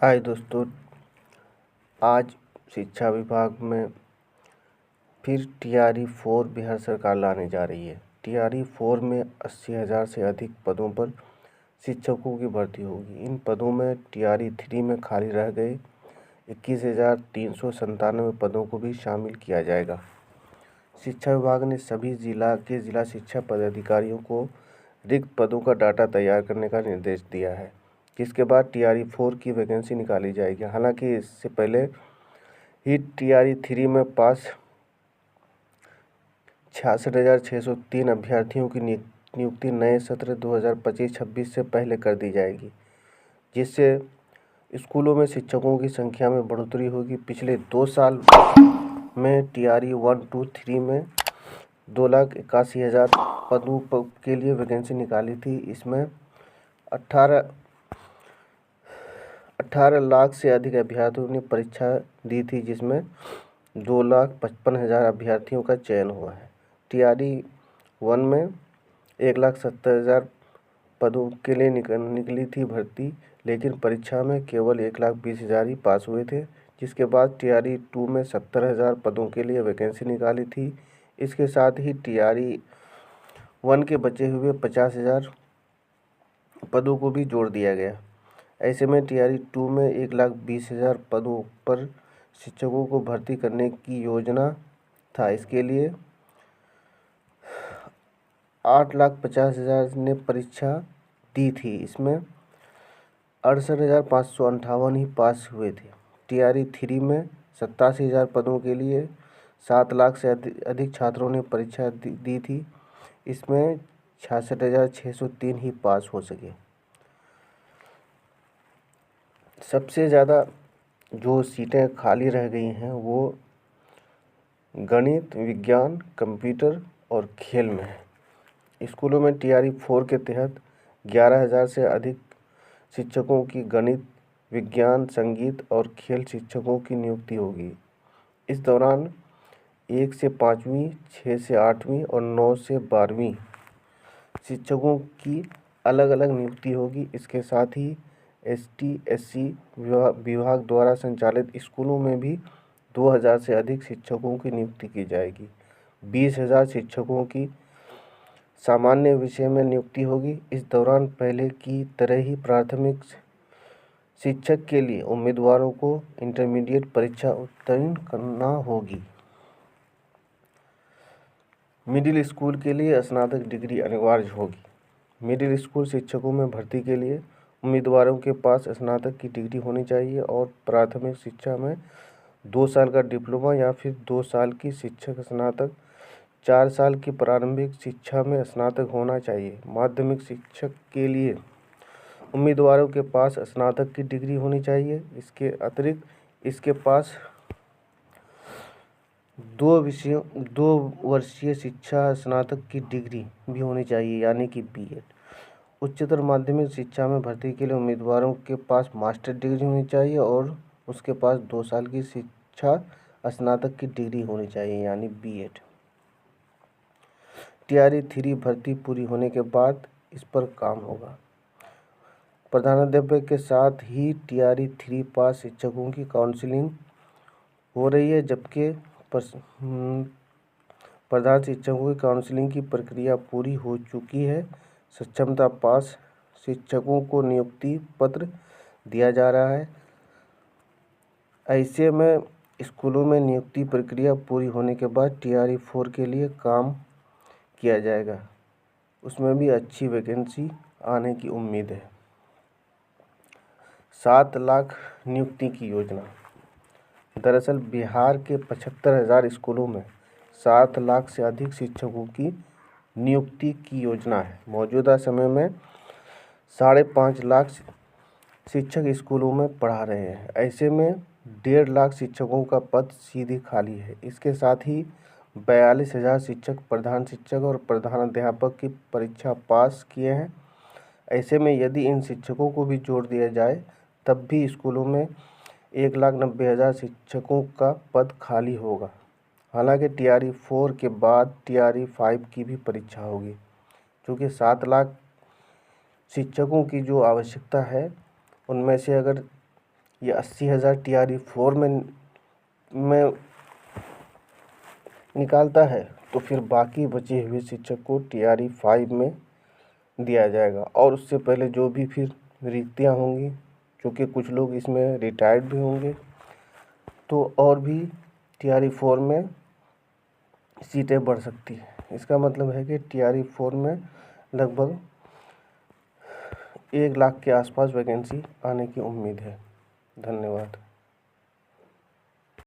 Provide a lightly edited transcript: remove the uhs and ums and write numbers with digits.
हाय दोस्तों, आज शिक्षा विभाग में फिर टीआरई 4 बिहार सरकार लाने जा रही है। टीआरई 4 में 80,000 से अधिक पदों पर शिक्षकों की भर्ती होगी। इन पदों में टीआरई 3 में खाली रह गए 21,397 पदों को भी शामिल किया जाएगा। शिक्षा विभाग ने सभी जिला शिक्षा पदाधिकारियों को रिक्त पदों का डाटा तैयार करने का निर्देश दिया है, जिसके बाद टीआरई 4 की वैकेंसी निकाली जाएगी। हालांकि इससे पहले ही टीआरई 3 में पास 66,603 अभ्यर्थियों की नियुक्ति नए सत्र 2025-26 से पहले कर दी जाएगी, जिससे स्कूलों में शिक्षकों की संख्या में बढ़ोतरी होगी। पिछले 2 साल में टीआरई 1, 2, 3 में 2,81,000 पदों के लिए वैकेंसी निकाली थी। इसमें 18 लाख से अधिक अभ्यर्थियों ने परीक्षा दी थी, जिसमें 2,55,000 अभ्यर्थियों का चयन हुआ है। टीआरई 1 में 1,70,000 पदों के लिए निकली थी भर्ती, लेकिन परीक्षा में केवल 1,20,000 ही पास हुए थे। जिसके बाद टीआरई 2 में 70,000 पदों के लिए वैकेंसी निकाली थी। इसके साथ ही टीआरई 1 के बचे हुए 50,000 पदों को भी जोड़ दिया गया। ऐसे में टीआरई 2 में 1,20,000 पदों पर शिक्षकों को भर्ती करने की योजना था। इसके लिए 8,50,000 ने परीक्षा दी थी। इसमें 68,558 ही पास हुए थे। टीआरई 3 में 87,000 पदों के लिए 7 लाख से अधिक छात्रों ने परीक्षा दी थी। इसमें 66,603 ही पास हो सके। सबसे ज़्यादा जो सीटें खाली रह गई हैं वो गणित, विज्ञान, कंप्यूटर और खेल में है। स्कूलों में टीआरई 4 के तहत 11,000 से अधिक शिक्षकों की गणित, विज्ञान, संगीत और खेल शिक्षकों की नियुक्ति होगी। इस दौरान 1 से 5वीं, 6 से 8वीं और 9 से 12वीं शिक्षकों की अलग अलग नियुक्ति होगी। इसके साथ ही ST/SC विभाग द्वारा संचालित स्कूलों में भी 2,000 से अधिक शिक्षकों की नियुक्ति की जाएगी। 20,000 शिक्षकों की सामान्य विषय में नियुक्ति होगी। इस दौरान पहले की तरह ही प्राथमिक शिक्षक के लिए उम्मीदवारों को इंटरमीडिएट परीक्षा उत्तीर्ण करना होगी। मिडिल स्कूल के लिए स्नातक डिग्री अनिवार्य होगी। मिडिल स्कूल शिक्षकों में भर्ती के लिए उम्मीदवारों के पास स्नातक की डिग्री होनी चाहिए और प्राथमिक शिक्षा में 2 साल का डिप्लोमा या फिर 2 साल की शिक्षक स्नातक, 4 साल की प्रारंभिक शिक्षा में स्नातक होना चाहिए। माध्यमिक शिक्षक के लिए उम्मीदवारों के पास स्नातक की डिग्री होनी चाहिए। इसके अतिरिक्त इसके पास 2 वर्षीय शिक्षा स्नातक की डिग्री भी होनी चाहिए, यानी कि बीएड। उच्चतर माध्यमिक शिक्षा में भर्ती के लिए उम्मीदवारों के पास मास्टर डिग्री होनी चाहिए और उसके पास 2 साल की शिक्षा स्नातक की डिग्री होनी चाहिए, यानी बीएड। टीआरई 3 भर्ती पूरी होने के बाद इस पर काम होगा। प्रधानाध्यापक के साथ ही टीआरई 3 पास शिक्षकों की काउंसलिंग हो रही है, जबकि प्रधान शिक्षकों की काउंसलिंग की प्रक्रिया पूरी हो चुकी है। सक्षमता पास शिक्षकों को नियुक्ति पत्र दिया जा रहा है। ऐसे में स्कूलों में नियुक्ति प्रक्रिया पूरी होने के बाद टीआरई 4 के लिए काम किया जाएगा। उसमें भी अच्छी वैकेंसी आने की उम्मीद है। 7 लाख नियुक्ति की योजना। दरअसल बिहार के 75,000 स्कूलों में 7 लाख से अधिक शिक्षकों की नियुक्ति की योजना है। मौजूदा समय में 5.5 लाख शिक्षक स्कूलों में पढ़ा रहे हैं। ऐसे में 1.5 लाख शिक्षकों का पद सीधे खाली है। इसके साथ ही 42,000 शिक्षक प्रधान शिक्षक और प्रधानाध्यापक की परीक्षा पास किए हैं। ऐसे में यदि इन शिक्षकों को भी जोड़ दिया जाए तब भी स्कूलों में 1,90,000 शिक्षकों का पद खाली होगा। हालांकि टीआरई 4 के बाद टीआरई 5 की भी परीक्षा होगी, क्योंकि 7 लाख शिक्षकों की जो आवश्यकता है उनमें से अगर ये 80,000 TRE-4 में निकालता है तो फिर बाकी बचे हुए शिक्षक को TRE-5 में दिया जाएगा। और उससे पहले जो भी फिर रिक्तियाँ होंगी, क्योंकि कुछ लोग इसमें रिटायर्ड भी होंगे, तो और भी TRE-4 में सीटें बढ़ सकती है। इसका मतलब है कि TRE-4 में लगभग 1 लाख के आसपास वैकेंसी आने की उम्मीद है। धन्यवाद।